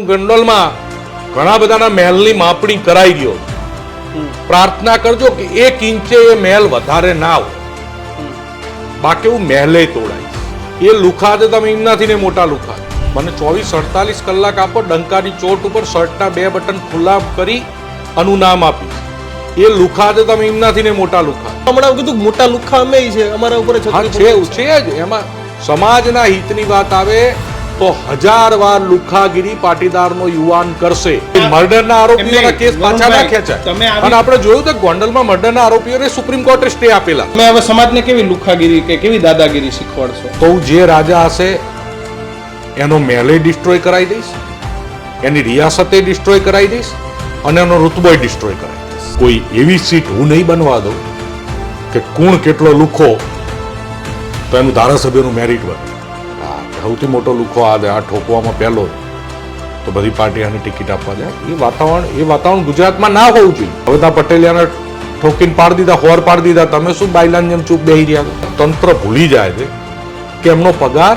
ગંડોલમાં ઘણા બધાના મહેલની માપણી કરાઈ ગયો. પ્રાર્થના કરજો કે 1 ઇંચે એ મહેલ વધારે ના હોય, બાકી એવું મહેલે તોડાય. એ લુખા છે તમે એમનાથી ને મોટા લુખા. મને 24-48 કલાક આપો, ડંકાની ચોટ ઉપર શર્ટના 2 બટન ખુલ્લા કરી આનું નામ આપીશ. એ લુખા છે તમે એમનાથી ને મોટા લુખા. હમણાં કીધું મોટા લુખા અમે છે, અમારા ઉપર છે જ. એમાં સમાજના હિતની વાત આવે તો 1000 વાર લુખાગીરી પાટીદારનો યુવાન કરશે. મર્ડરના આરોપીઓના કેસ પાછા ના ખેંચાય. અને આપણે જોયું તો ગોંડલમાં મર્ડરના આરોપીઓને સુપ્રીમ કોર્ટે સ્ટે આપેલા. તમે હવે સમાજને કેવી લુખાગીરી કે કેવી દાદાગીરી શીખવાડશો? તો જે રાજા હશે એનો મહેલે ડિસ્ટ્રોય કરાવી દઈશ, એની રિયાસતે ડિસ્ટ્રોય કરાવી દઈશ અને એનો રૂતબો ડિસ્ટ્રોય કરાવી દઈશ. કોઈ એવી સીટ હું નહીં બનવા દઉં કે કોણ કેટલો લુખો તો એનું ધારાસભ્યનું મેરિટ વધે. સૌથી મોટો લુખો આ ઠોકવામાં પહેલો તો બધી પાર્ટી આને ટિકિટ આપવા જાય. એ વાતાવરણ ગુજરાતમાં ના હોવું જોઈએ. હવે ત્યાં પટેલિયાને ઠોકીને પાડી દીધા, હોર પાડી દીધા, તમે શું બાયલાની જેમ ચૂપ બેહી રહ્યા? તંત્ર ભૂલી જાય છે કે એમનો પગાર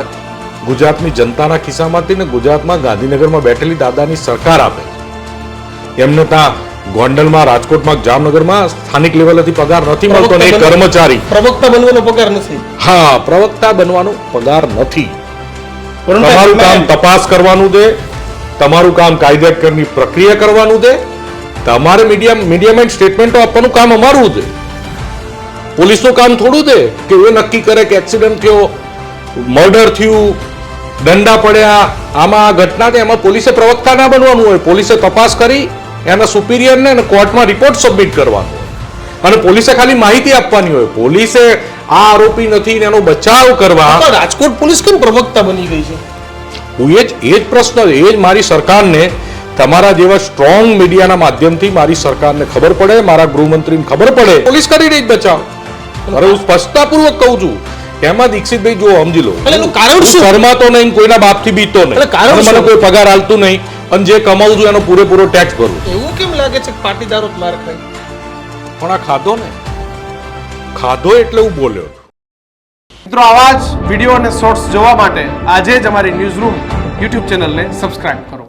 ગુજરાતની જનતાના ખિસ્સામાંથી ને ગુજરાતમાં ગાંધીનગરમાં બેઠેલી દાદાની સરકાર આપે છે. એમને ત્યાં ગોંડલમાં, રાજકોટમાં, જામનગરમાં સ્થાનિક લેવલેથી પગાર નથી મળતો ને કર્મચારી પ્રવક્તા બનવાનો પગાર નથી. હા, પ્રવક્તા બનવાનો પગાર નથી. તમારું કામ તપાસ કરવાનું દે, તમારું કામ કાયદેસરની પ્રક્રિયા કરવાનું દે, તમારે મીડિયામાં સ્ટેટમેન્ટો આપવાનું કામ અમારું દે. પોલીસનું કામ થોડું દે કે એ નક્કી કરે કે એક્સિડન્ટ થયો, મર્ડર થયું, દંડા પડ્યા, આમાં ઘટના થઈ. એમાં પોલીસે પ્રવક્તા ના બનવાનું હોય. પોલીસે તપાસ કરી એના સુપિરિયરને અને કોર્ટમાં રિપોર્ટ સબમિટ કરવાનો હોય અને પોલીસે ખાલી માહિતી આપવાની હોય. પોલીસે આ આરોપી નથી ને એનો બચાવ કરવા. રાજકોટ પોલીસ કેમ પ્રવક્તા બની ગઈ છે? હું એ જ પ્રશ્ન, એ જ મારી સરકારને, તમારા જેવા સ્ટ્રોંગ મીડિયાના માધ્યમથી મારી સરકારને ખબર પડે, મારા ગૃહમંત્રીને ખબર પડે. પોલીસ કરી રહી બચાવ. અરે હું સ્પષ્ટતાપૂર્વક કહું છું. એમાં દીક્ષિતભાઈ જો સમજી લો, એનું કારણ શું? શરમાતો નહીં, કોઈના બાપથી બીતો નહીં, મને કોઈ પગાર આલતું નહીં અને જે કમાવું છું એનો પૂરેપૂરો ટેક્સ ભરું. એવું કેમ લાગે છે કે પાટીદારો જ માર ખાય? પણ આ ખાધો ને, ખાધો એટલે હું બોલ્યો. મિત્રો, આવા જ વિડીયો અને શોર્ટ્સ જોવા માટે આજે જ અમારી ન્યૂઝ રૂમ યુટ્યુબ ચેનલને સબસ્ક્રાઇબ કરો.